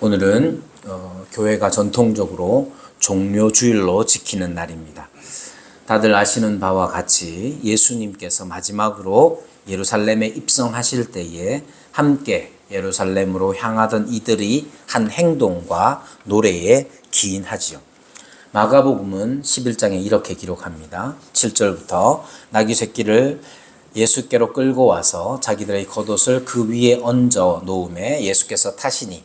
오늘은 교회가 전통적으로 종료주일로 지키는 날입니다. 다들 아시는 바와 같이 예수님께서 마지막으로 예루살렘에 입성하실 때에 함께 예루살렘으로 향하던 이들이 한 행동과 노래에 기인하지요. 마가복음은 11장에 이렇게 기록합니다. 7절부터 나귀 새끼를 예수께로 끌고 와서 자기들의 겉옷을 그 위에 얹어 놓음에 예수께서 타시니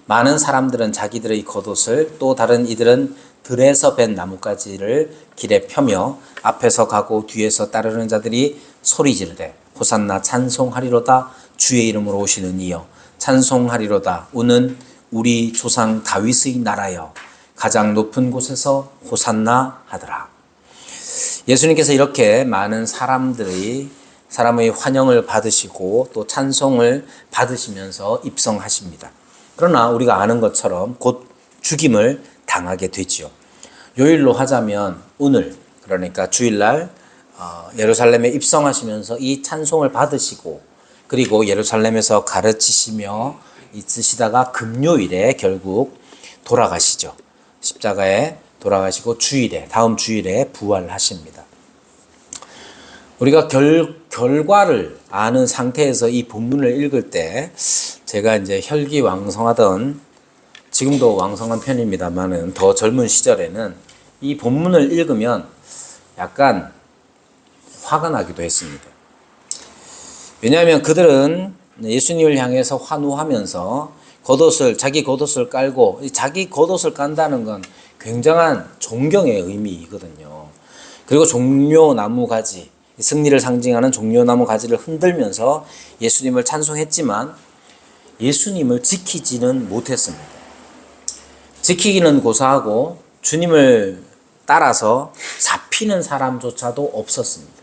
많은 사람들은 자기들의 겉옷을 또 다른 이들은 들에서 벤 나뭇가지를 길에 펴며 앞에서 가고 뒤에서 따르는 자들이 소리 지르되 호산나 찬송하리로다 주의 이름으로 오시는 이여 찬송하리로다 오는 우리 조상 다윗의 나라여 가장 높은 곳에서 호산나 하더라. 예수님께서 이렇게 많은 사람의 환영을 받으시고 또 찬송을 받으시면서 입성하십니다. 그러나 우리가 아는 것처럼 곧 죽임을 당하게 되지요. 요일로 하자면 오늘, 그러니까 주일날 예루살렘에 입성하시면서 이 찬송을 받으시고 그리고 예루살렘에서 가르치시며 있으시다가 금요일에 결국 돌아가시죠. 십자가에 돌아가시고 다음 주일에 부활하십니다. 우리가 결과를 아는 상태에서 이 본문을 읽을 때 제가 이제 혈기왕성하던, 지금도 왕성한 편입니다만은 더 젊은 시절에는 이 본문을 읽으면 약간 화가 나기도 했습니다. 왜냐하면 그들은 예수님을 향해서 환호하면서 자기 겉옷을 깔고, 자기 겉옷을 깐다는 건 굉장한 존경의 의미이거든요. 그리고 종려나무 가지, 승리를 상징하는 종려나무 가지를 흔들면서 예수님을 찬송했지만 예수님을 지키지는 못했습니다. 지키기는 고사하고 주님을 따라서 잡히는 사람조차도 없었습니다.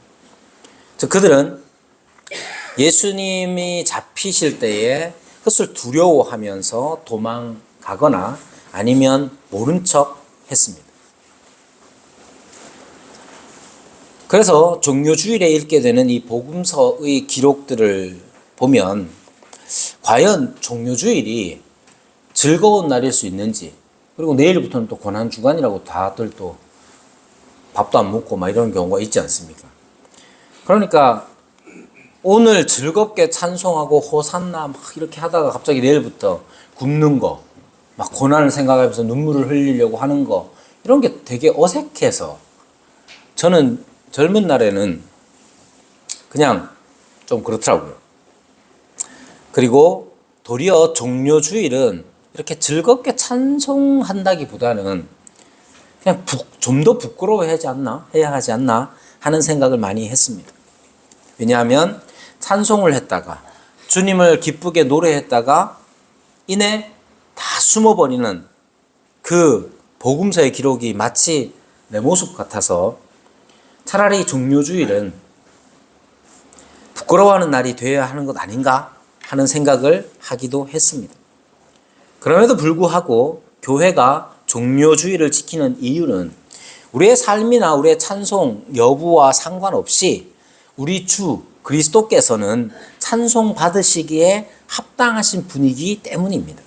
즉 그들은 예수님이 잡히실 때에 그것을 두려워하면서 도망가거나 아니면 모른 척 했습니다. 그래서 종료주일에 읽게 되는 이 복음서의 기록들을 보면 과연 종료주일이 즐거운 날일 수 있는지, 그리고 내일부터는 또 고난주간이라고 다들 또 밥도 안 먹고 막 이런 경우가 있지 않습니까? 그러니까 오늘 즐겁게 찬송하고 호산나 막 이렇게 하다가 갑자기 내일부터 굶는 거, 막 고난을 생각하면서 눈물을 흘리려고 하는 거, 이런 게 되게 어색해서 저는 젊은 날에는 그냥 좀 그렇더라고요. 그리고 도리어 종료주일은 이렇게 즐겁게 찬송한다기보다는 그냥 좀 더 부끄러워해야 하지 않나 하는 생각을 많이 했습니다. 왜냐하면 찬송을 했다가 주님을 기쁘게 노래했다가 이내 다 숨어버리는 그 복음서의 기록이 마치 내 모습 같아서 차라리 종료주일은 부끄러워하는 날이 되어야 하는 것 아닌가 하는 생각을 하기도 했습니다. 그럼에도 불구하고 교회가 종료주일을 지키는 이유는 우리의 삶이나 우리의 찬송 여부와 상관없이 우리 주 그리스도께서는 찬송 받으시기에 합당하신 분이기 때문입니다.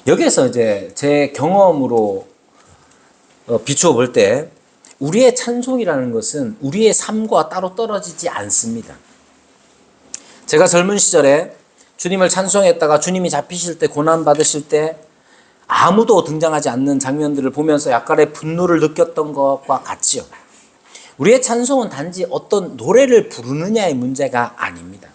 여기에서 이제 제 경험으로 비추어 볼 때 우리의 찬송이라는 것은 우리의 삶과 따로 떨어지지 않습니다. 제가 젊은 시절에 주님을 찬송했다가 주님이 잡히실 때, 고난 받으실 때 아무도 등장하지 않는 장면들을 보면서 약간의 분노를 느꼈던 것과 같지요. 우리의 찬송은 단지 어떤 노래를 부르느냐의 문제가 아닙니다.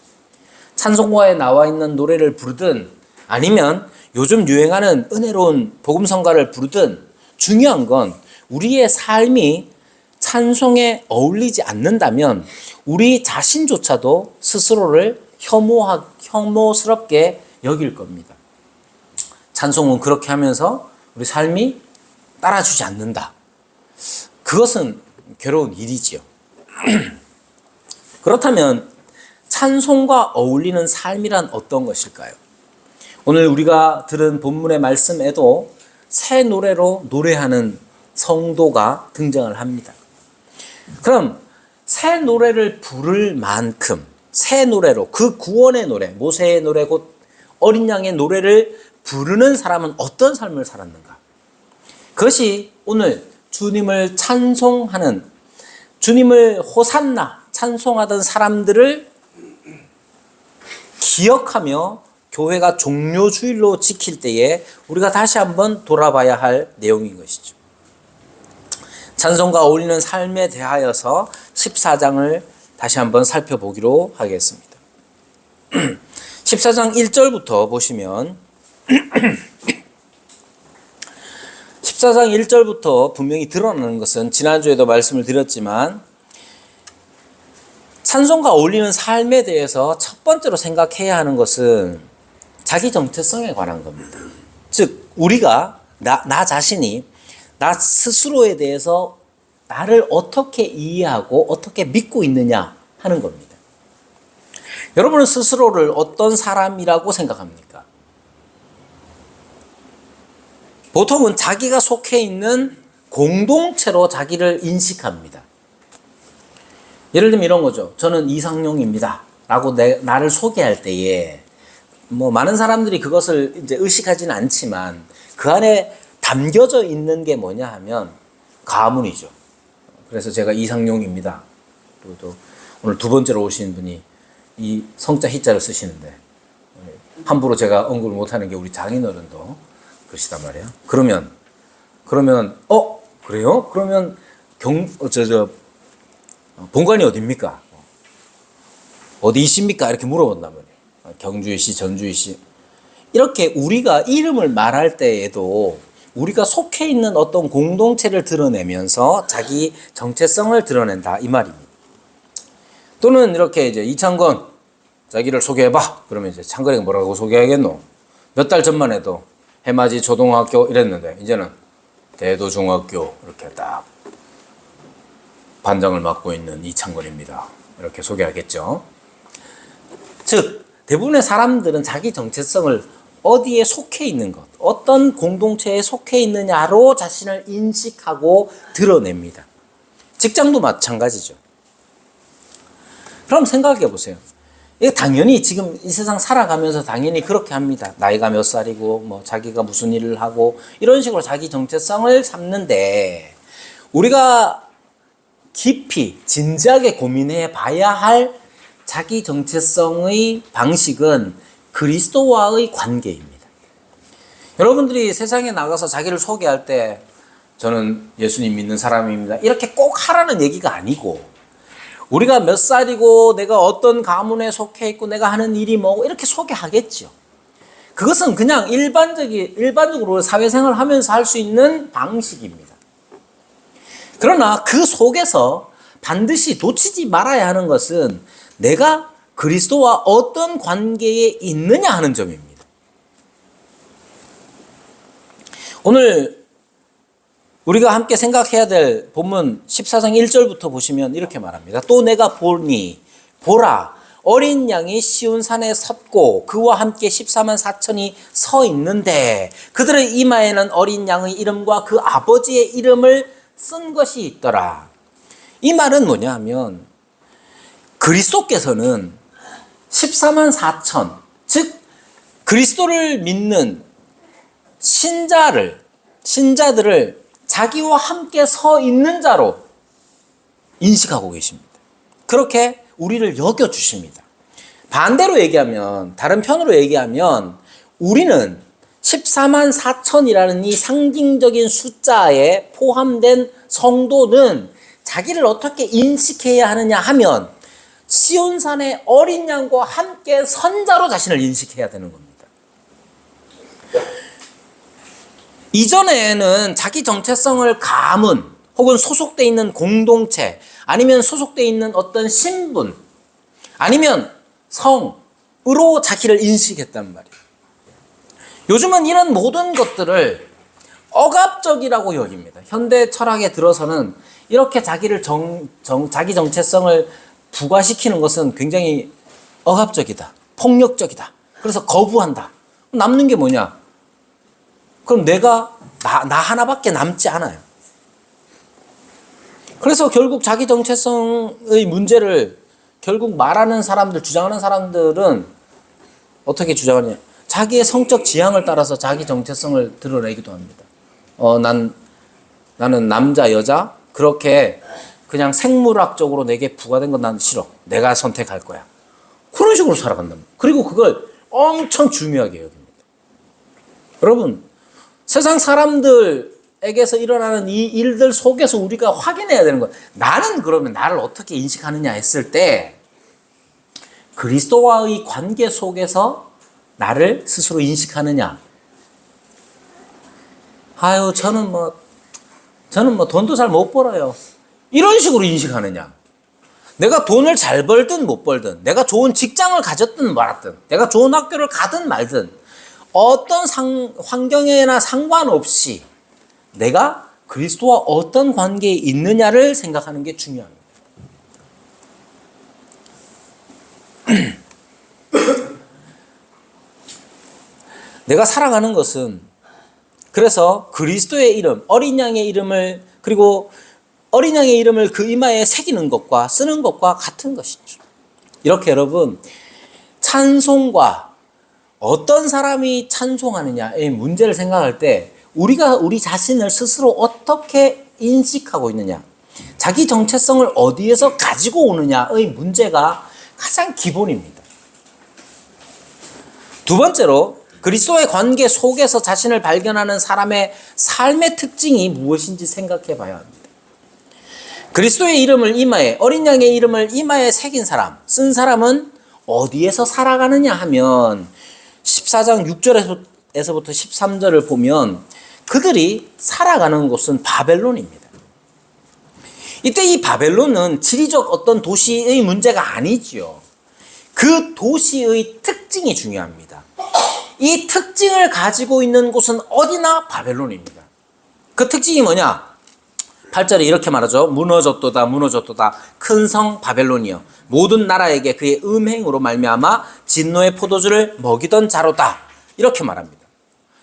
찬송가에 나와 있는 노래를 부르든 아니면 요즘 유행하는 은혜로운 복음성가를 부르든 중요한 건 우리의 삶이 찬송에 어울리지 않는다면 우리 자신조차도 스스로를 혐오스럽게 여길 겁니다. 찬송은 그렇게 하면서 우리 삶이 따라주지 않는다. 그것은 괴로운 일이지요. 그렇다면 찬송과 어울리는 삶이란 어떤 것일까요? 오늘 우리가 들은 본문의 말씀에도 새 노래로 노래하는 성도가 등장을 합니다. 그럼 새 노래를 부를 만큼 새 노래로 그 구원의 노래, 모세의 노래 곧 어린 양의 노래를 부르는 사람은 어떤 삶을 살았는가? 그것이 오늘 주님을 찬송하는, 주님을 호산나 찬송하던 사람들을 기억하며 교회가 종료주일로 지킬 때에 우리가 다시 한번 돌아봐야 할 내용인 것이죠. 찬송과 어울리는 삶에 대하여서 14장을 다시 한번 살펴보기로 하겠습니다. 14장 1절부터 보시면 14장 1절부터 분명히 드러나는 것은 지난주에도 말씀을 드렸지만 찬송과 어울리는 삶에 대해서 첫 번째로 생각해야 하는 것은 자기 정체성에 관한 겁니다. 즉 우리가 나 자신이 나 스스로에 대해서 나를 어떻게 이해하고 어떻게 믿고 있느냐 하는 겁니다. 여러분은 스스로를 어떤 사람이라고 생각합니까? 보통은 자기가 속해 있는 공동체로 자기를 인식합니다. 예를 들면 이런 거죠. 저는 이상용입니다 라고 나를 소개할 때에 많은 사람들이 그것을 이제 의식하지는 않지만 그 안에 담겨져 있는 게 뭐냐 하면 가문이죠. 그래서 제가 이상용입니다. 그리고 또 오늘 두 번째로 오신 분이 이 성자 희자를 쓰시는데 함부로 제가 언급을 못하는 게 우리 장인어른도 그러시단 말이에요. 그러면 그래요? 그러면 본관이 어디입니까? 어디이십니까? 이렇게 물어본단 말이에요. 경주이시, 전주이시. 이렇게 우리가 이름을 말할 때에도 우리가 속해 있는 어떤 공동체를 드러내면서 자기 정체성을 드러낸다 이 말입니다. 또는 이렇게 이제 이창건 자기를 소개해봐. 그러면 이제 창건이가 뭐라고 소개하겠노? 몇 달 전만 해도 해맞이 초등학교 이랬는데 이제는 대도중학교 이렇게 딱 반장을 맡고 있는 이창건입니다. 이렇게 소개하겠죠. 즉 대부분의 사람들은 자기 정체성을 어디에 속해 있는 것, 어떤 공동체에 속해 있느냐로 자신을 인식하고 드러냅니다. 직장도 마찬가지죠. 그럼 생각해 보세요. 이거 당연히 지금 이 세상 살아가면서 당연히 그렇게 합니다. 나이가 몇 살이고 자기가 무슨 일을 하고 이런 식으로 자기 정체성을 삼는데 우리가 깊이 진지하게 고민해 봐야 할 자기 정체성의 방식은 그리스도와의 관계입니다. 여러분들이 세상에 나가서 자기를 소개할 때 저는 예수님 믿는 사람입니다. 이렇게 꼭 하라는 얘기가 아니고 우리가 몇 살이고 내가 어떤 가문에 속해 있고 내가 하는 일이 뭐고 이렇게 소개하겠죠. 그것은 그냥 일반적으로 사회생활을 하면서 할 수 있는 방식입니다. 그러나 그 속에서 반드시 놓치지 말아야 하는 것은 내가 그리스도와 어떤 관계에 있느냐 하는 점입니다. 오늘 우리가 함께 생각해야 될 본문 14장 1절부터 보시면 이렇게 말합니다. 또 내가 보니 보라 어린 양이 시온 산에 섰고 그와 함께 14만 4천이 서 있는데 그들의 이마에는 어린 양의 이름과 그 아버지의 이름을 쓴 것이 있더라. 이 말은 뭐냐 하면 그리스도께서는 14만 4천 즉 그리스도를 믿는 신자들을 자기와 함께 서 있는 자로 인식하고 계십니다. 그렇게 우리를 여겨주십니다. 반대로 얘기하면 다른 편으로 얘기하면 우리는 14만 4천이라는 이 상징적인 숫자에 포함된 성도는 자기를 어떻게 인식해야 하느냐 하면 시온산의 어린 양과 함께 선자로 자신을 인식해야 되는 겁니다. 이전에는 자기 정체성을 가문 혹은 소속되어 있는 공동체 아니면 소속되어 있는 어떤 신분 아니면 성으로 자기를 인식했단 말이에요. 요즘은 이런 모든 것들을 억압적이라고 여깁니다. 현대 철학에 들어서는 이렇게 자기를 자기 정체성을 부과시키는 것은 굉장히 억압적이다. 폭력적이다. 그래서 거부한다. 남는 게 뭐냐? 그럼 내가 나 하나밖에 남지 않아요. 그래서 결국 자기 정체성의 문제를 결국 말하는 사람들, 주장하는 사람들은 어떻게 주장하냐? 자기의 성적 지향을 따라서 자기 정체성을 드러내기도 합니다. 나는 남자, 여자, 그렇게 그냥 생물학적으로 내게 부과된 건 난 싫어. 내가 선택할 거야. 그런 식으로 살아간다. 그리고 그걸 엄청 중요하게 여깁니다. 여러분, 세상 사람들에게서 일어나는 이 일들 속에서 우리가 확인해야 되는 거예요. 나는 그러면 나를 어떻게 인식하느냐 했을 때 그리스도와의 관계 속에서 나를 스스로 인식하느냐. 아유, 저는 뭐 돈도 잘 못 벌어요. 이런 식으로 인식하느냐. 내가 돈을 잘 벌든 못 벌든, 내가 좋은 직장을 가졌든 말았든, 내가 좋은 학교를 가든 말든, 어떤 환경에나 상관없이 내가 그리스도와 어떤 관계에 있느냐를 생각하는 게 중요합니다. 내가 살아가는 것은 그래서 그리스도의 이름, 어린 양의 이름을, 그리고 어린 양의 이름을 그 이마에 새기는 것과 쓰는 것과 같은 것이죠. 이렇게 여러분, 찬송과 어떤 사람이 찬송하느냐의 문제를 생각할 때 우리가 우리 자신을 스스로 어떻게 인식하고 있느냐, 자기 정체성을 어디에서 가지고 오느냐의 문제가 가장 기본입니다. 두 번째로, 그리스도의 관계 속에서 자신을 발견하는 사람의 삶의 특징이 무엇인지 생각해 봐야 합니다. 그리스도의 이름을 이마에, 어린 양의 이름을 이마에 새긴 사람, 쓴 사람은 어디에서 살아가느냐 하면 14장 6절에서부터 13절을 보면 그들이 살아가는 곳은 바벨론입니다. 이때 이 바벨론은 지리적 어떤 도시의 문제가 아니지요. 그 도시의 특징이 중요합니다. 이 특징을 가지고 있는 곳은 어디나 바벨론입니다. 그 특징이 뭐냐? 8절에 이렇게 말하죠. 무너졌도다 무너졌도다 큰 성 바벨론이여, 모든 나라에게 그의 음행으로 말미암아 진노의 포도주를 먹이던 자로다. 이렇게 말합니다.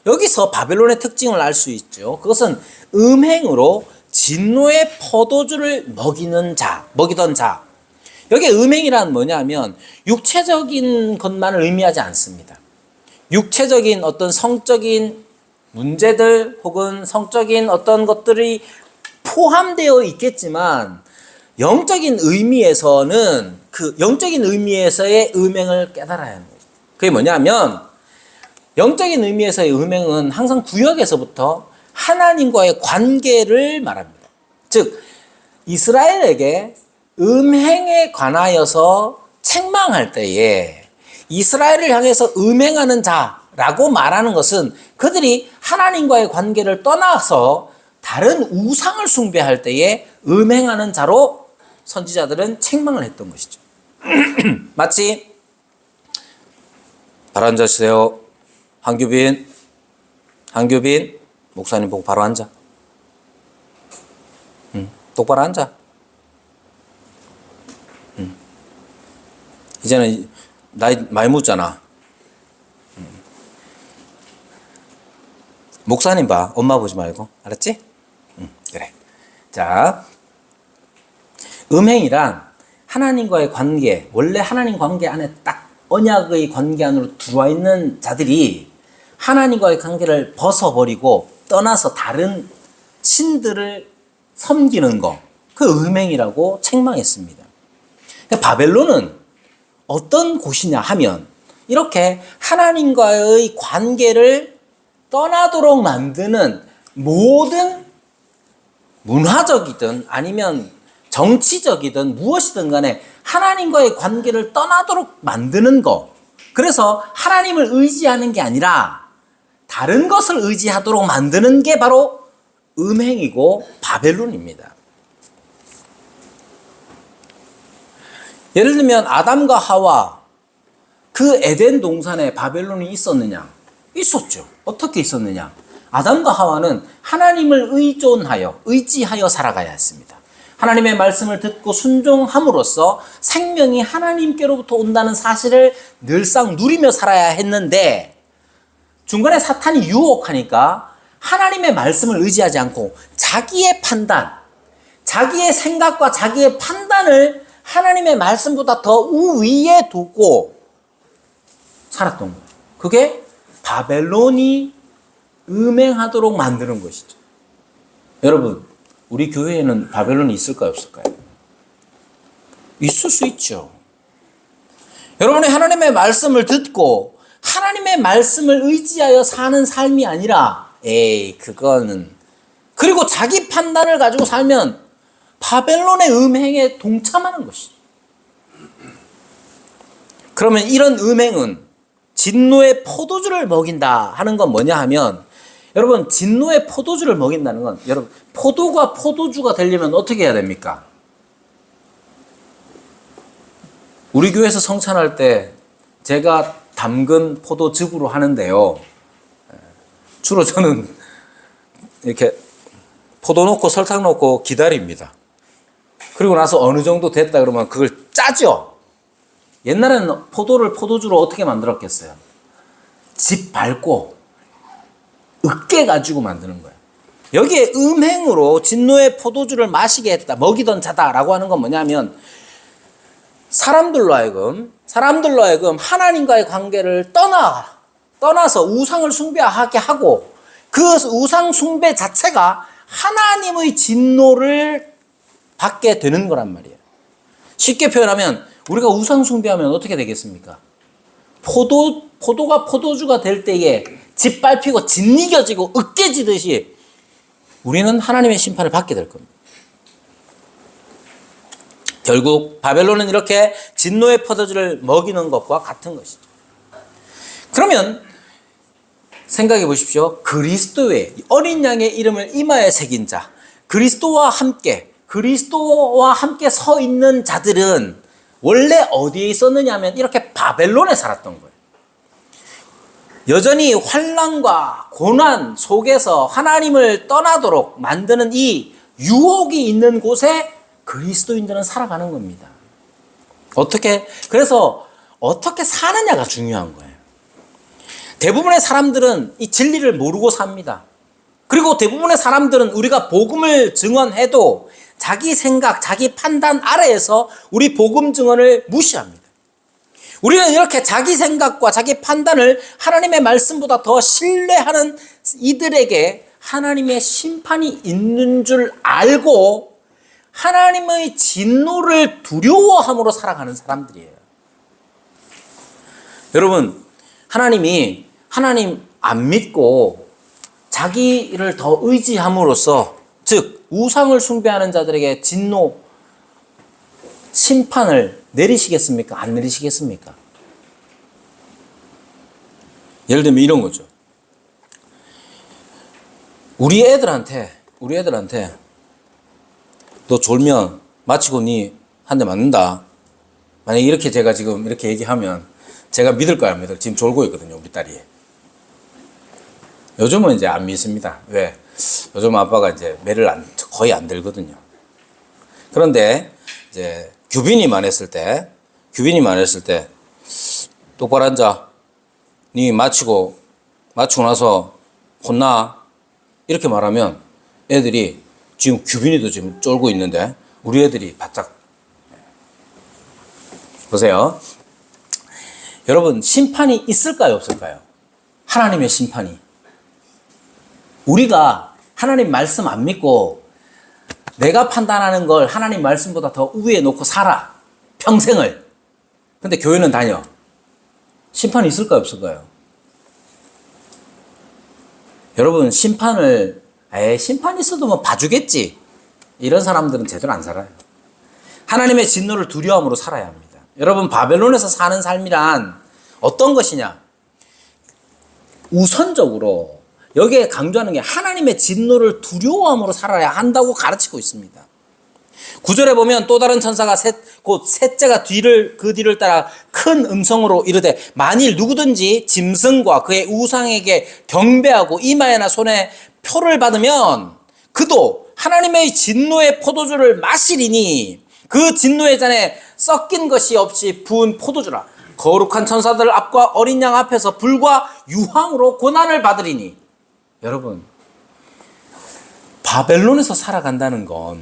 여기서 바벨론의 특징을 알 수 있죠. 그것은 음행으로 진노의 포도주를 먹이던 자. 여기에 음행이란 뭐냐면 육체적인 것만을 의미하지 않습니다. 육체적인 어떤 성적인 문제들 혹은 성적인 어떤 것들이 포함되어 있겠지만 영적인 의미에서는 그 영적인 의미에서의 음행을 깨달아야 합니다. 그게 뭐냐면 영적인 의미에서의 음행은 항상 구역에서부터 하나님과의 관계를 말합니다. 즉 이스라엘에게 음행에 관하여서 책망할 때에 이스라엘을 향해서 음행하는 자라고 말하는 것은 그들이 하나님과의 관계를 떠나서 다른 우상을 숭배할 때에 음행하는 자로 선지자들은 책망을 했던 것이죠. 마치 바로 앉으세요. 한규빈 목사님 보고 바로 앉아. 똑바로 앉아. 이제는 나이 많이 묻잖아. 목사님 봐. 엄마 보지 말고. 알았지? 그래. 자, 음행이란 하나님과의 관계, 원래 하나님 관계 안에 딱 언약의 관계 안으로 들어와 있는 자들이 하나님과의 관계를 벗어버리고 떠나서 다른 신들을 섬기는 거, 그 음행이라고 책망했습니다. 바벨론은 어떤 곳이냐 하면 이렇게 하나님과의 관계를 떠나도록 만드는 모든 문화적이든 아니면 정치적이든 무엇이든 간에 하나님과의 관계를 떠나도록 만드는 거. 그래서 하나님을 의지하는 게 아니라 다른 것을 의지하도록 만드는 게 바로 음행이고 바벨론입니다. 예를 들면 아담과 하와, 그 에덴 동산에 바벨론이 있었느냐? 있었죠. 어떻게 있었느냐? 아담과 하와는 하나님을 의지하여 살아가야 했습니다. 하나님의 말씀을 듣고 순종함으로써 생명이 하나님께로부터 온다는 사실을 늘상 누리며 살아야 했는데 중간에 사탄이 유혹하니까 하나님의 말씀을 의지하지 않고 자기의 판단, 자기의 생각과 자기의 판단을 하나님의 말씀보다 더 우위에 두고 살았던 거예요. 그게 바벨론이 음행하도록 만드는 것이죠. 여러분, 우리 교회에는 바벨론이 있을까요, 없을까요? 있을 수 있죠. 여러분이 하나님의 말씀을 듣고 하나님의 말씀을 의지하여 사는 삶이 아니라 그거는 그리고 자기 판단을 가지고 살면 바벨론의 음행에 동참하는 것이죠. 그러면 이런 음행은 진노의 포도주를 먹인다 하는 건 뭐냐 하면 여러분 진노의 포도주를 먹인다는 건 여러분 포도가 포도주가 되려면 어떻게 해야 됩니까? 우리 교회에서 성찬할 때 제가 담근 포도즙으로 하는데요. 주로 저는 이렇게 포도 넣고 설탕 넣고 기다립니다. 그리고 나서 어느 정도 됐다 그러면 그걸 짜죠. 옛날에는 포도를 포도주로 어떻게 만들었겠어요? 집 밟고 으깨 가지고 만드는 거예요. 여기에 음행으로 진노의 포도주를 마시게 했다. 먹이던 자다라고 하는 건 뭐냐면 사람들로 하여금 하나님과의 관계를 떠나서 우상을 숭배하게 하고 그 우상 숭배 자체가 하나님의 진노를 받게 되는 거란 말이에요. 쉽게 표현하면 우리가 우상 숭배하면 어떻게 되겠습니까? 포도가 포도주가 될 때에 짓밟히고 짓이겨지고 으깨지듯이 우리는 하나님의 심판을 받게 될 겁니다. 결국 바벨론은 이렇게 진노의 포도주를 먹이는 것과 같은 것이죠. 그러면 생각해 보십시오. 그리스도의 어린 양의 이름을 이마에 새긴 자, 그리스도와 함께 서 있는 자들은 원래 어디에 있었느냐 하면 이렇게 바벨론에 살았던 거예요. 여전히 환난과 고난 속에서 하나님을 떠나도록 만드는 이 유혹이 있는 곳에 그리스도인들은 살아가는 겁니다. 그래서 어떻게 사느냐가 중요한 거예요. 대부분의 사람들은 이 진리를 모르고 삽니다. 그리고 대부분의 사람들은 우리가 복음을 증언해도 자기 생각, 자기 판단 아래에서 우리 복음 증언을 무시합니다. 우리는 이렇게 자기 생각과 자기 판단을 하나님의 말씀보다 더 신뢰하는 이들에게 하나님의 심판이 있는 줄 알고 하나님의 진노를 두려워함으로 살아가는 사람들이에요. 여러분, 하나님 안 믿고 자기를 더 의지함으로써 즉 우상을 숭배하는 자들에게 진노, 심판을 내리시겠습니까? 안 내리시겠습니까? 예를 들면 이런 거죠. 우리 애들한테 너 졸면 마치고 니 한 대 맞는다. 만약에 이렇게 제가 지금 이렇게 얘기하면 제가 믿을까요? 안 믿을까요? 지금 졸고 있거든요, 우리 딸이. 요즘은 이제 안 믿습니다. 왜? 요즘 아빠가 이제 매를 거의 안 들거든요. 그런데 이제 규빈이 말했을 때 똑바로 앉아. 니 마치고 나서 혼나. 이렇게 말하면 애들이 지금 규빈이도 지금 쫄고 있는데 우리 애들이 바짝 보세요. 여러분 심판이 있을까요? 없을까요? 하나님의 심판이. 우리가 하나님 말씀 안 믿고 내가 판단하는 걸 하나님 말씀보다 더 우위에 놓고 살아. 평생을. 근데 교회는 다녀. 심판이 있을까요? 없을까요? 여러분 심판 있어도 뭐 봐주겠지. 이런 사람들은 제대로 안 살아요. 하나님의 진노를 두려움으로 살아야 합니다. 여러분 바벨론에서 사는 삶이란 어떤 것이냐? 우선적으로 여기에 강조하는 게 하나님의 진노를 두려워함으로 살아야 한다고 가르치고 있습니다. 9절에 보면 또 다른 천사가 곧 셋째가 그 뒤를 따라 큰 음성으로 이르되 만일 누구든지 짐승과 그의 우상에게 경배하고 이마에나 손에 표를 받으면 그도 하나님의 진노의 포도주를 마시리니 그 진노의 잔에 섞인 것이 없이 부은 포도주라. 거룩한 천사들 앞과 어린 양 앞에서 불과 유황으로 고난을 받으리니. 여러분 바벨론에서 살아간다는 건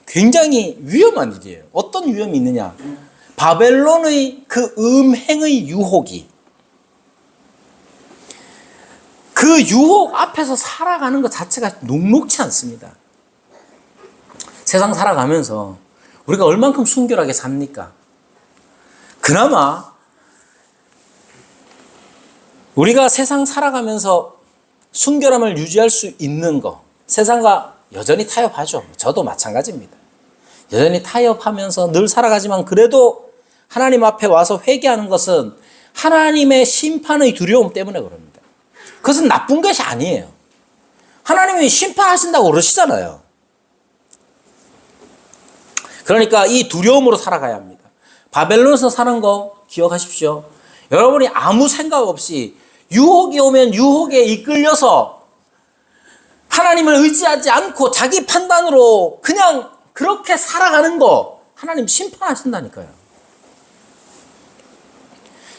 굉장히 위험한 일이에요. 어떤 위험이 있느냐? 바벨론의 그 음행의 유혹이, 그 유혹 앞에서 살아가는 것 자체가 녹록치 않습니다. 세상 살아가면서 우리가 얼만큼 순결하게 삽니까? 그나마 우리가 세상 살아가면서 순결함을 유지할 수 있는 거, 세상과 여전히 타협하죠. 저도 마찬가지입니다. 여전히 타협하면서 늘 살아가지만 그래도 하나님 앞에 와서 회개하는 것은 하나님의 심판의 두려움 때문에 그럽니다. 그것은 나쁜 것이 아니에요. 하나님이 심판하신다고 그러시잖아요. 그러니까 이 두려움으로 살아가야 합니다. 바벨론에서 사는 거 기억하십시오. 여러분이 아무 생각 없이 유혹이 오면 유혹에 이끌려서 하나님을 의지하지 않고 자기 판단으로 그냥 그렇게 살아가는 거 하나님 심판하신다니까요.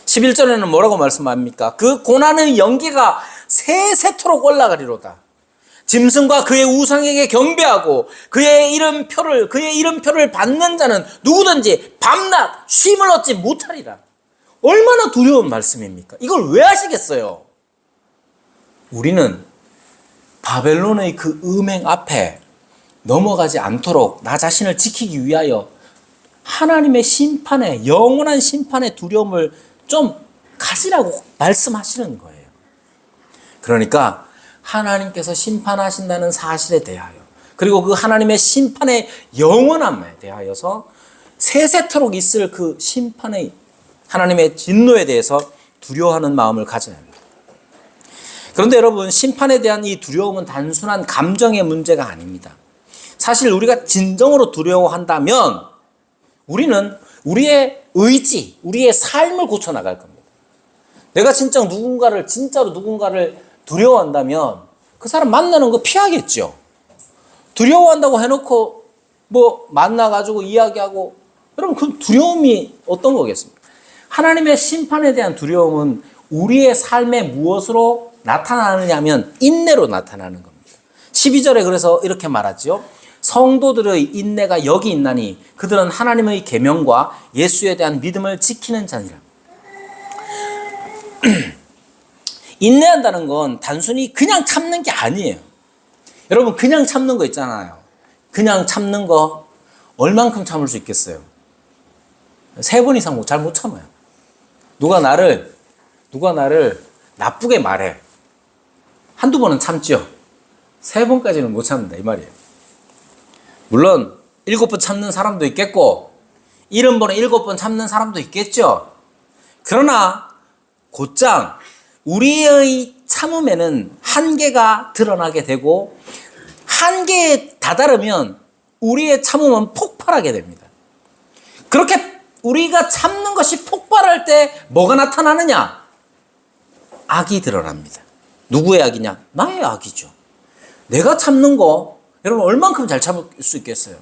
11절에는 뭐라고 말씀합니까? 그 고난의 연기가 세세토록 올라가리로다. 짐승과 그의 우상에게 경배하고 그의 이름표를 받는 자는 누구든지 밤낮 쉼을 얻지 못하리라. 얼마나 두려운 말씀입니까? 이걸 왜 하시겠어요? 우리는 바벨론의 그 음행 앞에 넘어가지 않도록 나 자신을 지키기 위하여 하나님의 심판에, 영원한 심판의 두려움을 좀 가지라고 말씀하시는 거예요. 그러니까 하나님께서 심판하신다는 사실에 대하여, 그리고 그 하나님의 심판의 영원함에 대하여서 세세토록 있을 그 심판의 하나님의 진노에 대해서 두려워하는 마음을 가져야 합니다. 그런데 여러분, 심판에 대한 이 두려움은 단순한 감정의 문제가 아닙니다. 사실 우리가 진정으로 두려워한다면 우리는 우리의 의지, 우리의 삶을 고쳐나갈 겁니다. 내가 진짜로 누군가를 두려워한다면 그 사람 만나는 거 피하겠죠. 두려워한다고 해놓고 만나가지고 이야기하고, 여러분 그 두려움이 어떤 거겠습니까? 하나님의 심판에 대한 두려움은 우리의 삶에 무엇으로 나타나느냐면 인내로 나타나는 겁니다. 12절에 그래서 이렇게 말하죠. 성도들의 인내가 여기 있나니 그들은 하나님의 계명과 예수에 대한 믿음을 지키는 자니라. 인내한다는 건 단순히 그냥 참는 게 아니에요. 여러분, 그냥 참는 거 있잖아요. 그냥 참는 거 얼만큼 참을 수 있겠어요? 3번 이상 잘 못 참아요. 누가 나를 나쁘게 말해. 한두 번은 참죠. 3번까지는 못 참는다 이 말이에요. 물론 7번 참는 사람도 있겠고 70번에 7번 참는 사람도 있겠죠. 그러나 곧장 우리의 참음에는 한계가 드러나게 되고, 한계에 다다르면 우리의 참음은 폭발하게 됩니다. 그렇게 우리가 참는 것이 폭발할 때 뭐가 나타나느냐? 악이 드러납니다. 누구의 악이냐? 나의 악이죠. 내가 참는 거 여러분 얼만큼 잘 참을 수 있겠어요?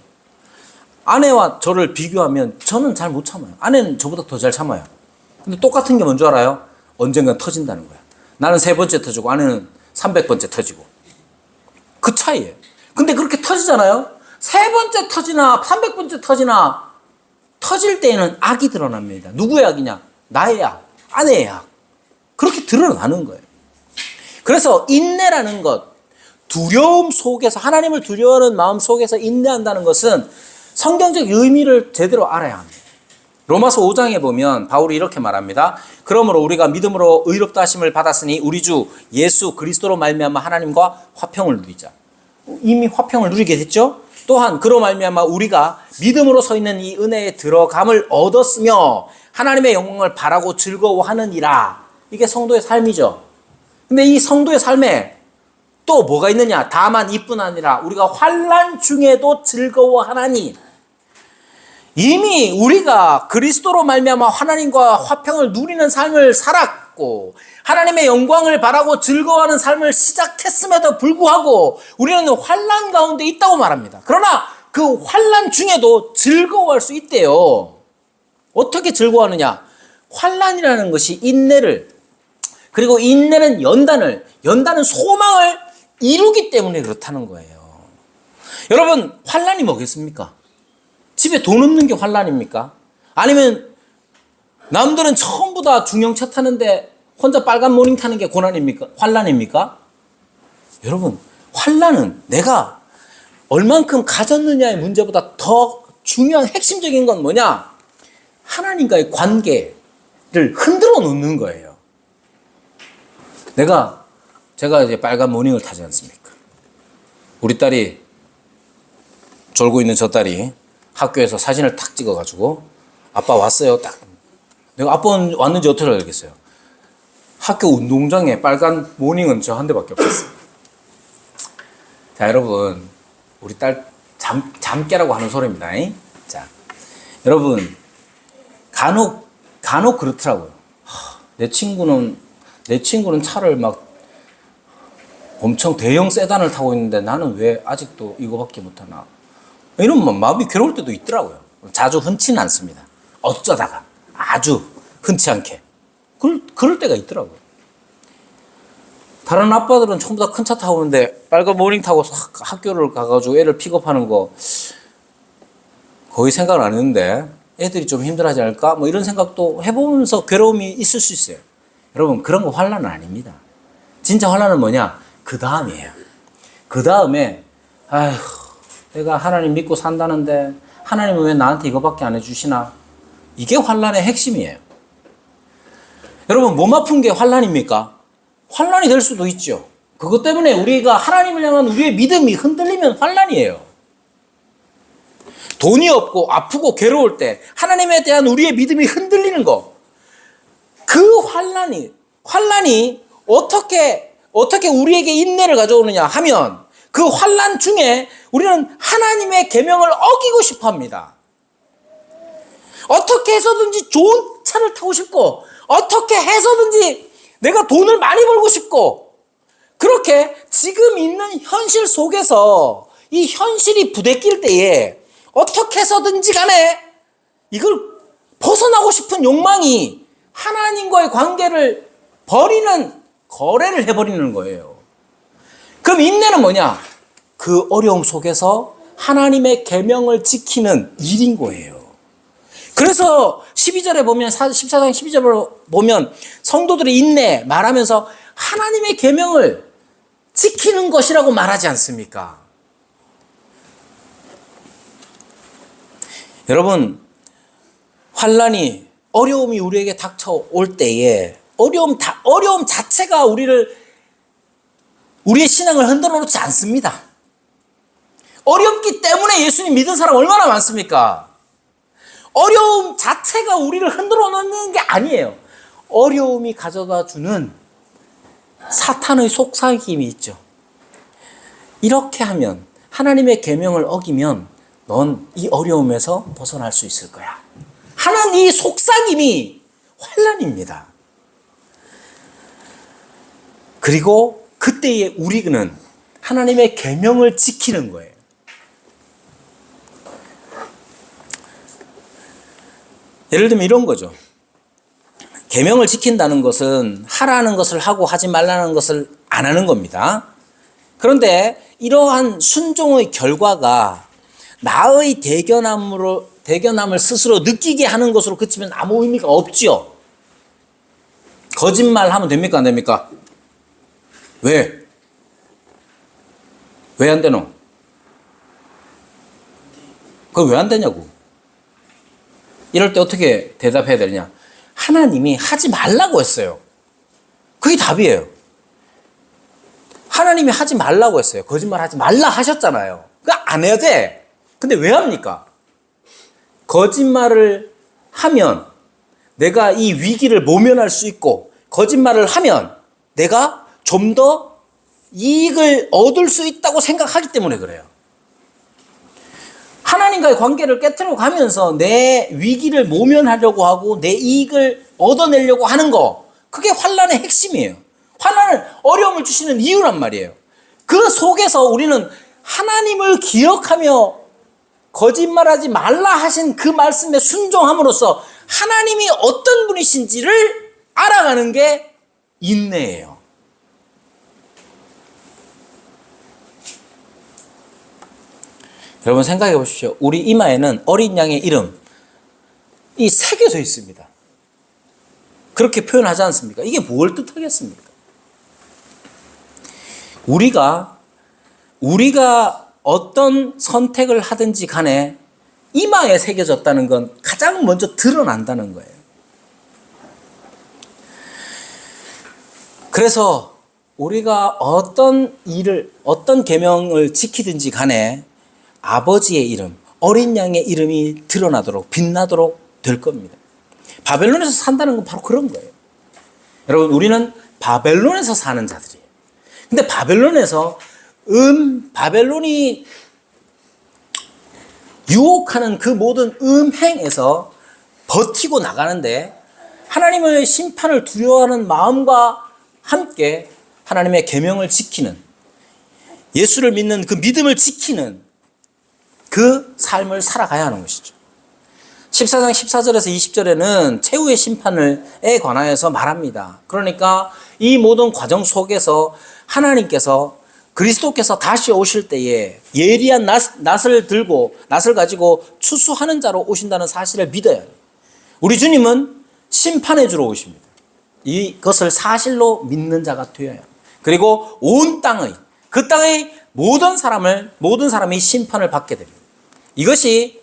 아내와 저를 비교하면 저는 잘 못 참아요. 아내는 저보다 더 잘 참아요. 근데 똑같은 게 뭔 줄 알아요? 언젠가 터진다는 거야. 나는 3번째 터지고 아내는 300번째 터지고. 그 차이예요. 근데 그렇게 터지잖아요? 3번째 터지나 300번째 터지나 터질 때에는 악이 드러납니다. 누구의 악이냐? 나의 악, 아내의 악. 그렇게 드러나는 거예요. 그래서 인내라는 것, 두려움 속에서, 하나님을 두려워하는 마음 속에서 인내한다는 것은 성경적 의미를 제대로 알아야 합니다. 로마서 5장에 보면 바울이 이렇게 말합니다. 그러므로 우리가 믿음으로 의롭다 하심을 받았으니 우리 주 예수 그리스도로 말미암아 하나님과 화평을 누리자. 이미 화평을 누리게 됐죠. 또한 그로 말미암아 우리가 믿음으로 서 있는 이 은혜에 들어감을 얻었으며 하나님의 영광을 바라고 즐거워하느니라. 이게 성도의 삶이죠. 근데 이 성도의 삶에 또 뭐가 있느냐? 다만 이뿐 아니라 우리가 환난 중에도 즐거워하나니. 이미 우리가 그리스도로 말미암아 하나님과 화평을 누리는 삶을 살았고 하나님의 영광을 바라고 즐거워하는 삶을 시작했음에도 불구하고 우리는 환난 가운데 있다고 말합니다. 그러나 그 환난 중에도 즐거워할 수 있대요. 어떻게 즐거워하느냐? 환난이라는 것이 인내를, 그리고 인내는 연단은 소망을 이루기 때문에 그렇다는 거예요. 여러분, 환난이 뭐겠습니까? 집에 돈 없는 게 환난입니까? 아니면 남들은 전부 다 중형차 타는데 혼자 빨간 모닝 타는 게 고난입니까? 환난입니까? 여러분, 환난은 내가 얼만큼 가졌느냐의 문제보다 더 중요한 핵심적인 건 뭐냐? 하나님과의 관계를 흔들어 놓는 거예요. 제가 이제 빨간 모닝을 타지 않습니까? 우리 딸이, 졸고 있는 저 딸이 학교에서 사진을 탁 찍어가지고 아빠 왔어요. 딱. 내가 아빠 왔는지 어떻게 알겠어요? 학교 운동장에 빨간 모닝은 저 한 대밖에 없었어요. 자, 여러분, 우리 딸 잠깨라고 하는 소리입니다. 자, 여러분, 간혹 그렇더라고요. 내 친구는 차를 막 엄청 대형 세단을 타고 있는데 나는 왜 아직도 이거밖에 못하나. 이런 마음이 괴로울 때도 있더라고요. 자주 흔치는 않습니다. 어쩌다가 아주 흔치 않게. 그럴 때가 있더라고요. 다른 아빠들은 전부 다 큰 차 타고 오는데 빨간 모닝 타고 학교를 가가지고 애를 픽업하는 거 거의 생각을 안 했는데 애들이 좀 힘들어하지 않을까? 뭐 이런 생각도 해보면서 괴로움이 있을 수 있어요. 여러분, 그런 거 환난은 아닙니다. 진짜 환난은 뭐냐? 그 다음이에요. 그 다음에 아휴, 내가 하나님 믿고 산다는데 하나님은 왜 나한테 이거밖에 안 해주시나? 이게 환난의 핵심이에요. 여러분, 몸 아픈 게 환난입니까? 환난이 될 수도 있죠. 그것 때문에 우리가 하나님을 향한 우리의 믿음이 흔들리면 환난이에요. 돈이 없고 아프고 괴로울 때 하나님에 대한 우리의 믿음이 흔들리는 거. 그 환난이 어떻게 우리에게 인내를 가져오느냐 하면 그 환난 중에 우리는 하나님의 계명을 어기고 싶어 합니다. 어떻게 해서든지 좋은 차를 타고 싶고 어떻게 해서든지 내가 돈을 많이 벌고 싶고 그렇게 지금 있는 현실 속에서 이 현실이 부대낄 때에 어떻게 해서든지 간에 이걸 벗어나고 싶은 욕망이 하나님과의 관계를 버리는 거래를 해버리는 거예요. 그럼 인내는 뭐냐? 그 어려움 속에서 하나님의 계명을 지키는 일인 거예요. 그래서 12절에 보면 14장 12절에 보면 성도들의 인내 말하면서 하나님의 계명을 지키는 것이라고 말하지 않습니까? 여러분, 환난이 어려움이 우리에게 닥쳐올 때에 어려움 자체가 우리의 신앙을 흔들어 놓지 않습니다. 어렵기 때문에 예수님 믿은 사람 얼마나 많습니까? 어려움 자체가 우리를 흔들어 놓는 게 아니에요. 어려움이 가져다 주는 사탄의 속삭임이 있죠. 이렇게 하면 하나님의 계명을 어기면 넌 이 어려움에서 벗어날 수 있을 거야. 하는 이 속삭임이 환난입니다. 그리고 그때의 우리는 하나님의 계명을 지키는 거예요. 예를 들면 이런 거죠. 계명을 지킨다는 것은 하라는 것을 하고 하지 말라는 것을 안 하는 겁니다. 그런데 이러한 순종의 결과가 나의 대견함을 스스로 느끼게 하는 것으로 그치면 아무 의미가 없지요. 거짓말하면 됩니까? 안 됩니까? 왜? 왜 안 되노? 그거 왜 안 되냐고. 이럴 때 어떻게 대답해야 되느냐? 하나님이 하지 말라고 했어요. 그게 답이에요. 하나님이 하지 말라고 했어요. 거짓말 하지 말라 하셨잖아요. 그거 안 해야 돼. 근데 왜 합니까? 거짓말을 하면 내가 이 위기를 모면할 수 있고 거짓말을 하면 내가 좀 더 이익을 얻을 수 있다고 생각하기 때문에 그래요. 하나님과의 관계를 깨트려 가면서 내 위기를 모면하려고 하고 내 이익을 얻어내려고 하는 거, 그게 환난의 핵심이에요. 환난을, 어려움을 주시는 이유란 말이에요. 그 속에서 우리는 하나님을 기억하며 거짓말하지 말라 하신 그 말씀에 순종함으로써 하나님이 어떤 분이신지를 알아가는 게 인내예요. 여러분 생각해 보십시오. 우리 이마에는 어린 양의 이름, 새겨져 있습니다. 그렇게 표현하지 않습니까? 이게 뭘 뜻하겠습니까? 우리가 어떤 선택을 하든지 간에 이마에 새겨졌다는 건 가장 먼저 드러난다는 거예요. 그래서 우리가 어떤 계명을 지키든지 간에 아버지의 이름, 어린 양의 이름이 드러나도록, 빛나도록 될 겁니다. 바벨론에서 산다는 건 바로 그런 거예요. 여러분, 우리는 바벨론에서 사는 자들이에요. 근데 바벨론이 유혹하는 그 모든 음행에서 버티고 나가는데 하나님의 심판을 두려워하는 마음과 함께 하나님의 계명을 지키는, 예수를 믿는 그 믿음을 지키는 그 삶을 살아가야 하는 것이죠. 14장 14절에서 20절에는 최후의 심판에 관하여서 말합니다. 그러니까 이 모든 과정 속에서 하나님께서, 그리스도께서 다시 오실 때에 예리한 낫을 가지고 추수하는 자로 오신다는 사실을 믿어야 해요. 우리 주님은 심판해 주러 오십니다. 이것을 사실로 믿는 자가 되어야 해요. 그리고 온 그 땅의 모든 사람이 심판을 받게 됩니다. 이것이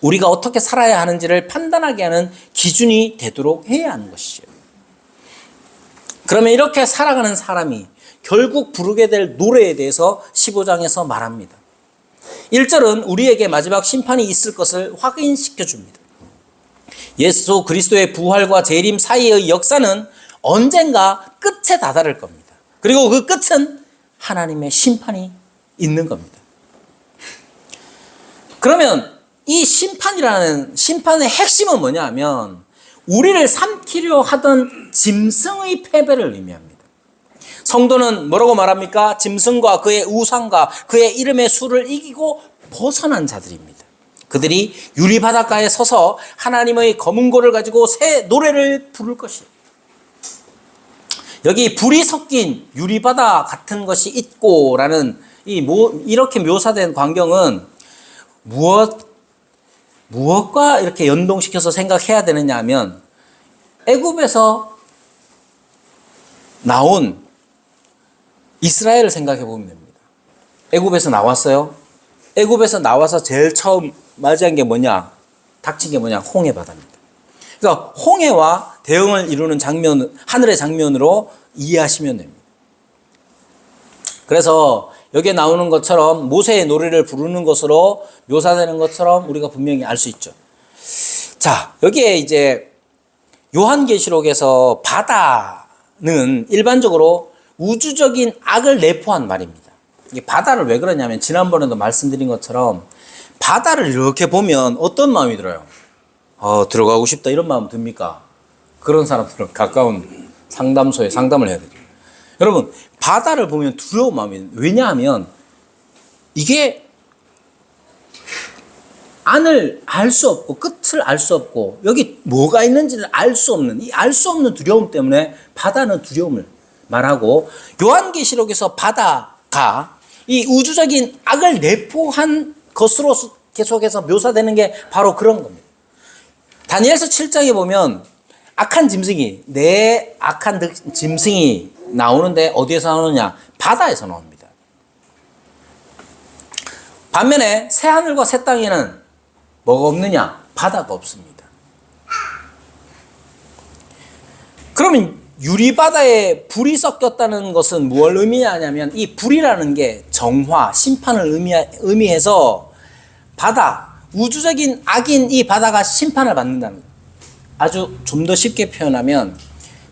우리가 어떻게 살아야 하는지를 판단하게 하는 기준이 되도록 해야 하는 것이죠. 그러면 이렇게 살아가는 사람이 결국 부르게 될 노래에 대해서 15장에서 말합니다. 1절은 우리에게 마지막 심판이 있을 것을 확인시켜 줍니다. 예수 그리스도의 부활과 재림 사이의 역사는 언젠가 끝에 다다를 겁니다. 그리고 그 끝은 하나님의 심판이 있는 겁니다. 그러면 이 심판의 핵심은 뭐냐 하면 우리를 삼키려 하던 짐승의 패배를 의미합니다. 성도는 뭐라고 말합니까? 짐승과 그의 우상과 그의 이름의 수를 이기고 벗어난 자들입니다. 그들이 유리바닷가에 서서 하나님의 검은고를 가지고 새 노래를 부를 것이에요. 여기 불이 섞인 유리바다 같은 것이 있고라는 이렇게 묘사된 광경은 무엇과 이렇게 연동시켜서 생각해야 되느냐 하면 애굽에서 나온 이스라엘을 생각해 보면 됩니다. 애굽에서 나왔어요. 애굽에서 나와서 제일 처음 맞이한 게 뭐냐? 닥친 게 뭐냐? 홍해바다입니다. 그러니까 홍해와 대응을 이루는 하늘의 장면으로 이해하시면 됩니다. 그래서 여기에 나오는 것처럼 모세의 노래를 부르는 것으로 묘사되는 것처럼 우리가 분명히 알 수 있죠. 자, 여기에 이제 요한계시록에서 바다는 일반적으로 우주적인 악을 내포한 말입니다. 이 바다를 왜 그러냐면 지난번에도 말씀드린 것처럼 바다를 이렇게 보면 어떤 마음이 들어요? 들어가고 싶다 이런 마음 듭니까? 그런 사람들은 가까운 상담소에 상담을 해야 되죠. 여러분, 바다를 보면 두려운 마음이, 왜냐하면 이게 안을 알 수 없고 끝을 알 수 없고 여기 뭐가 있는지를 알 수 없는, 이 알 수 없는 두려움 때문에 바다는 두려움을 말하고, 요한계시록에서 바다가 이 우주적인 악을 내포한 것으로 계속해서 묘사되는 게 바로 그런 겁니다. 다니엘서 7장에 보면 악한 짐승이 나오는데 어디에서 나오느냐? 바다에서 나옵니다. 반면에 새하늘과 새 땅에는 뭐가 없느냐? 바다가 없습니다. 그러면 유리바다에 불이 섞였다는 것은 무엇을 의미하냐면 이 불이라는 게 정화, 심판을 의미해서 바다, 우주적인 악인 이 바다가 심판을 받는다는 거예요. 아주 좀 더 쉽게 표현하면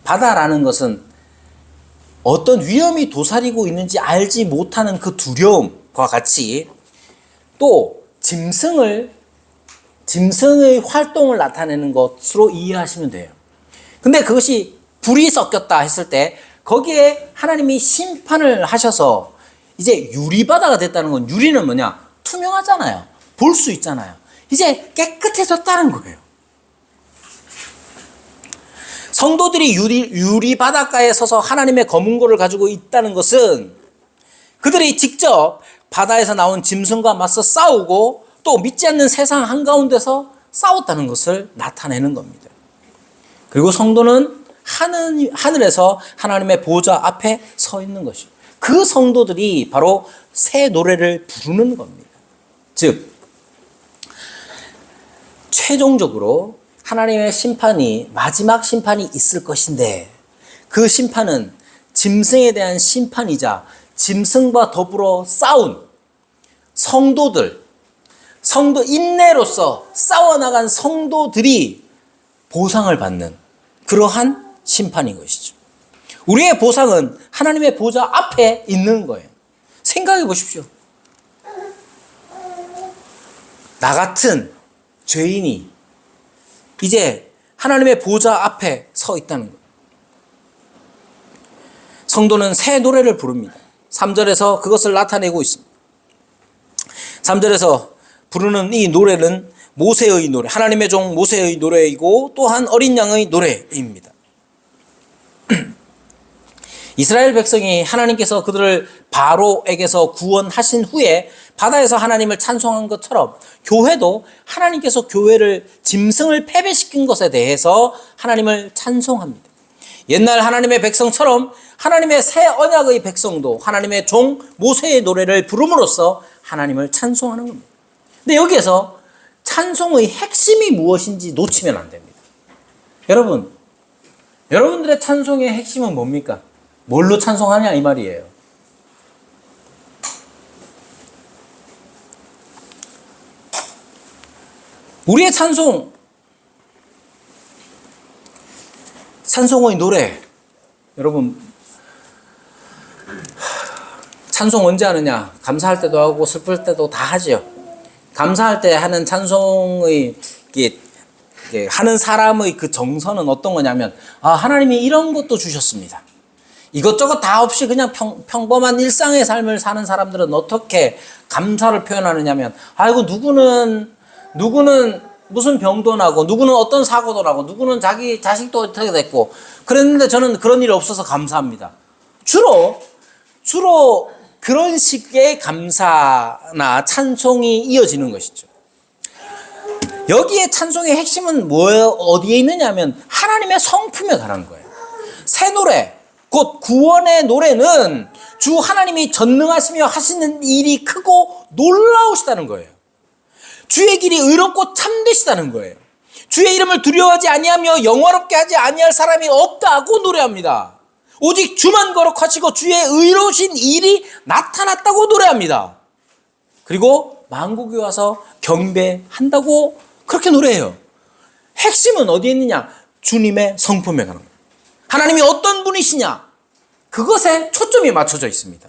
바다라는 것은 어떤 위험이 도사리고 있는지 알지 못하는 그 두려움과 같이 또 짐승의 활동을 나타내는 것으로 이해하시면 돼요. 근데 그것이 불이 섞였다 했을 때 거기에 하나님이 심판을 하셔서 이제 유리바다가 됐다는 건, 유리는 뭐냐? 투명하잖아요. 볼 수 있잖아요. 이제 깨끗해졌다는 거예요. 성도들이 유리 바닷가에 서서 하나님의 검은고를 가지고 있다는 것은 그들이 직접 바다에서 나온 짐승과 맞서 싸우고 또 믿지 않는 세상 한가운데서 싸웠다는 것을 나타내는 겁니다. 그리고 성도는 하늘에서 하나님의 보좌 앞에 서 있는 것이죠. 그 성도들이 바로 새 노래를 부르는 겁니다. 즉 최종적으로 하나님의 심판이, 마지막 심판이 있을 것인데, 그 심판은 짐승에 대한 심판이자 짐승과 더불어 싸운 성도 인내로서 싸워나간 성도들이 보상을 받는 그러한 심판인 것이죠. 우리의 보상은 하나님의 보좌 앞에 있는 거예요. 생각해 보십시오. 나 같은 죄인이 이제 하나님의 보좌 앞에 서 있다는 거예요. 성도는 새 노래를 부릅니다. 3절에서 그것을 나타내고 있습니다. 3절에서 부르는 이 노래는 모세의 노래, 하나님의 종 모세의 노래이고 또한 어린 양의 노래입니다. 이스라엘 백성이 하나님께서 그들을 바로에게서 구원하신 후에 바다에서 하나님을 찬송한 것처럼 교회도 하나님께서 교회를 짐승을 패배시킨 것에 대해서 하나님을 찬송합니다. 옛날 하나님의 백성처럼 하나님의 새 언약의 백성도 하나님의 종 모세의 노래를 부름으로써 하나님을 찬송하는 겁니다. 근데 여기에서 찬송의 핵심이 무엇인지 놓치면 안 됩니다. 여러분들의 찬송의 핵심은 뭡니까? 뭘로 찬송하냐 이 말이에요. 우리의 찬송의 노래, 여러분 찬송 언제 하느냐? 감사할 때도 하고 슬플 때도 다 하죠. 감사할 때 하는 찬송의 하는 사람의 그 정서는 어떤 거냐면, 하나님이 이런 것도 주셨습니다. 이것저것 다 없이 그냥 평범한 일상의 삶을 사는 사람들은 어떻게 감사를 표현하느냐면, 아이고 누구는 무슨 병도 나고, 누구는 어떤 사고도 나고, 누구는 자기 자식도 어떻게 됐고, 그랬는데 저는 그런 일이 없어서 감사합니다. 주로 그런 식의 감사나 찬송이 이어지는 것이죠. 여기에 찬송의 핵심은 어디에 있느냐 하면 하나님의 성품에 관한 거예요. 새 노래, 곧 구원의 노래는 주 하나님이 전능하시며 하시는 일이 크고 놀라우시다는 거예요. 주의 길이 의롭고 참되시다는 거예요. 주의 이름을 두려워하지 아니하며 영화롭게 하지 아니할 사람이 없다고 노래합니다. 오직 주만 거룩하시고 주의 의로우신 일이 나타났다고 노래합니다. 그리고 만국에 와서 경배한다고 그렇게 노래해요. 핵심은 어디에 있느냐? 주님의 성품에 관한 거예요. 하나님이 어떤 분이시냐? 그것에 초점이 맞춰져 있습니다.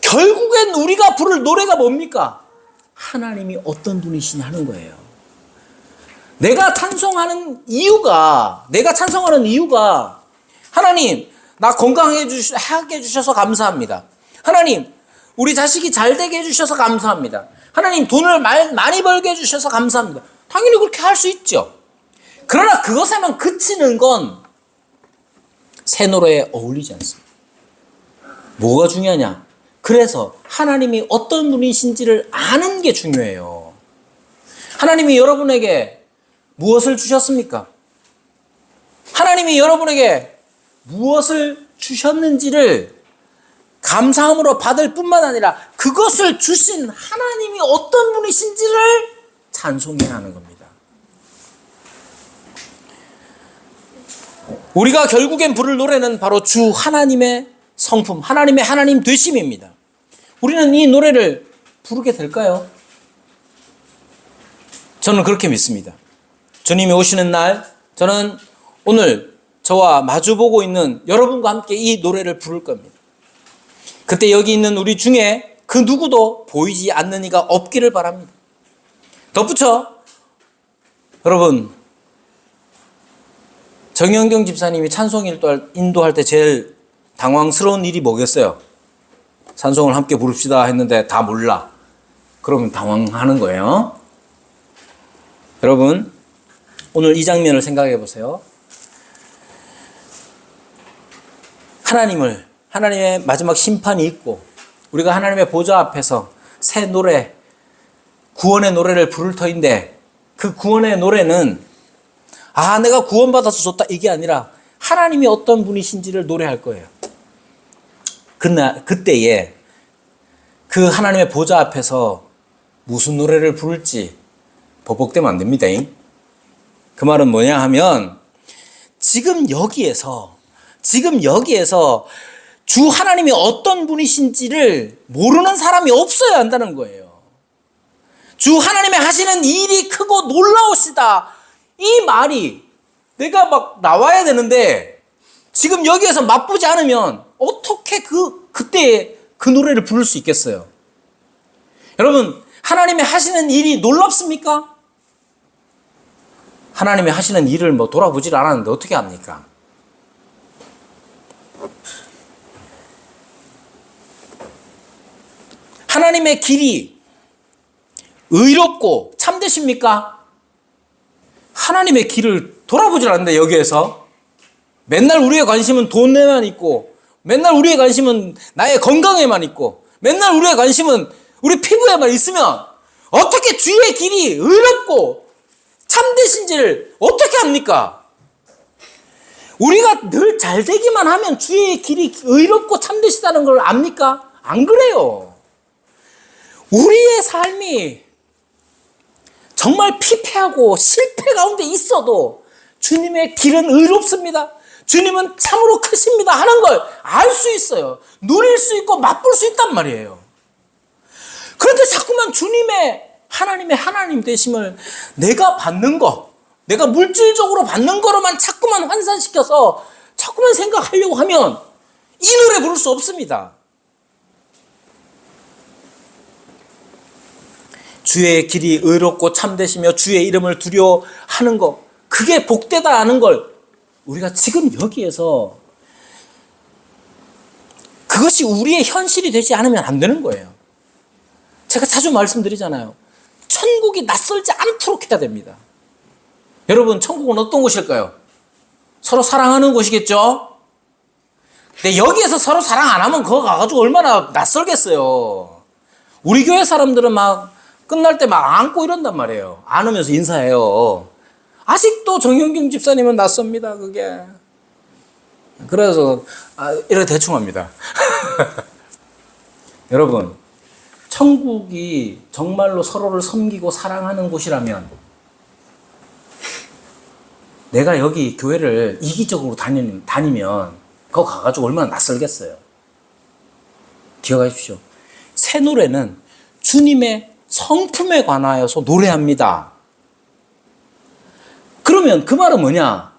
결국엔 우리가 부를 노래가 뭡니까? 하나님이 어떤 분이시냐 하는 거예요. 내가 찬송하는 이유가 하나님, 나 건강하게 해주셔서 감사합니다. 하나님, 우리 자식이 잘 되게 해주셔서 감사합니다. 하나님, 돈을 많이 벌게 해주셔서 감사합니다. 당연히 그렇게 할 수 있죠. 그러나 그것에만 그치는 건 새 노래에 어울리지 않습니다. 뭐가 중요하냐? 그래서 하나님이 어떤 분이신지를 아는 게 중요해요. 하나님이 여러분에게 무엇을 주셨습니까? 하나님이 여러분에게 무엇을 주셨는지를 감사함으로 받을 뿐만 아니라 그것을 주신 하나님이 어떤 분이신지를 찬송해야 하는 겁니다. 우리가 결국엔 부를 노래는 바로 주 하나님의 성품, 하나님의 하나님 되심입니다. 우리는 이 노래를 부르게 될까요? 저는 그렇게 믿습니다. 주님이 오시는 날, 저는 오늘 저와 마주보고 있는 여러분과 함께 이 노래를 부를 겁니다. 그때 여기 있는 우리 중에 그 누구도 보이지 않는 이가 없기를 바랍니다. 덧붙여, 여러분, 정영경 집사님이 찬송 인도할 때 제일 당황스러운 일이 뭐겠어요? 찬송을 함께 부릅시다 했는데 다 몰라. 그러면 당황하는 거예요. 여러분, 오늘 이 장면을 생각해 보세요. 하나님의 마지막 심판이 있고 우리가 하나님의 보좌 앞에서 새 노래, 구원의 노래를 부를 터인데 그 구원의 노래는 내가 구원받아서 좋다 이게 아니라 하나님이 어떤 분이신지를 노래할 거예요. 그때에 그 하나님의 보좌 앞에서 무슨 노래를 부를지 버벅대면 안 됩니다. 그 말은 뭐냐 하면 지금 여기에서 주 하나님이 어떤 분이신지를 모르는 사람이 없어야 한다는 거예요. 주 하나님이 하시는 일이 크고 놀라우시다. 이 말이 내가 막 나와야 되는데 지금 여기에서 맛보지 않으면 어떻게 그때 그 노래를 부를 수 있겠어요? 여러분, 하나님이 하시는 일이 놀랍습니까? 하나님이 하시는 일을 돌아보질 않았는데 어떻게 합니까? 하나님의 길이 의롭고 참되십니까? 하나님의 길을 돌아보질 않는데 여기에서 맨날 우리의 관심은 돈에만 있고 맨날 우리의 관심은 나의 건강에만 있고 맨날 우리의 관심은 우리 피부에만 있으면 어떻게 주의 길이 의롭고 참되신지를 어떻게 합니까? 우리가 늘 잘되기만 하면 주의 길이 의롭고 참되시다는 걸 압니까? 안 그래요. 우리의 삶이 정말 피폐하고 실패 가운데 있어도 주님의 길은 의롭습니다. 주님은 참으로 크십니다 하는 걸 알 수 있어요. 누릴 수 있고 맛볼 수 있단 말이에요. 그런데 자꾸만 하나님의 하나님 되심을 내가 받는 거, 내가 물질적으로 받는 거로만 자꾸만 환산시켜서 자꾸만 생각하려고 하면 이 노래 부를 수 없습니다. 주의 길이 의롭고 참되시며 주의 이름을 두려워하는 것, 그게 복되다 하는 걸 우리가 지금 여기에서 그것이 우리의 현실이 되지 않으면 안 되는 거예요. 제가 자주 말씀드리잖아요. 천국이 낯설지 않도록 해야 됩니다. 여러분, 천국은 어떤 곳일까요? 서로 사랑하는 곳이겠죠? 근데 여기에서 서로 사랑 안 하면 그거 가가지고 얼마나 낯설겠어요. 우리 교회 사람들은 막 끝날 때 막 안고 이런단 말이에요. 안으면서 인사해요. 아직도 정현경 집사님은 낯섭니다, 그게. 그래서 이렇게 대충 합니다. 여러분, 천국이 정말로 서로를 섬기고 사랑하는 곳이라면 내가 여기 교회를 이기적으로 다니면 그거 가가지고 얼마나 낯설겠어요. 기억하십시오. 새 노래는 주님의 성품에 관하여서 노래합니다. 그러면 그 말은 뭐냐?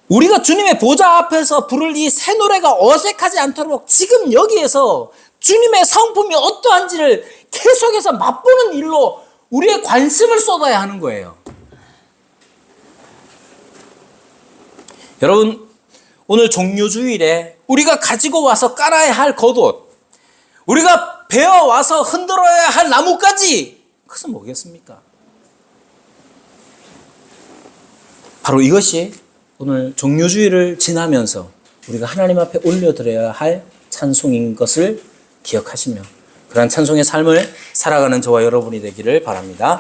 우리가 주님의 보좌 앞에서 부를 이 새 노래가 어색하지 않도록 지금 여기에서 주님의 성품이 어떠한지를 계속해서 맛보는 일로 우리의 관심을 쏟아야 하는 거예요. 여러분, 오늘 종료주일에 우리가 가지고 와서 깔아야 할 겉옷, 우리가 베어와서 흔들어야 할 나뭇가지, 그것은 뭐겠습니까? 바로 이것이 오늘 종료주일을 지나면서 우리가 하나님 앞에 올려드려야 할 찬송인 것을 기억하시며 그러한 찬송의 삶을 살아가는 저와 여러분이 되기를 바랍니다.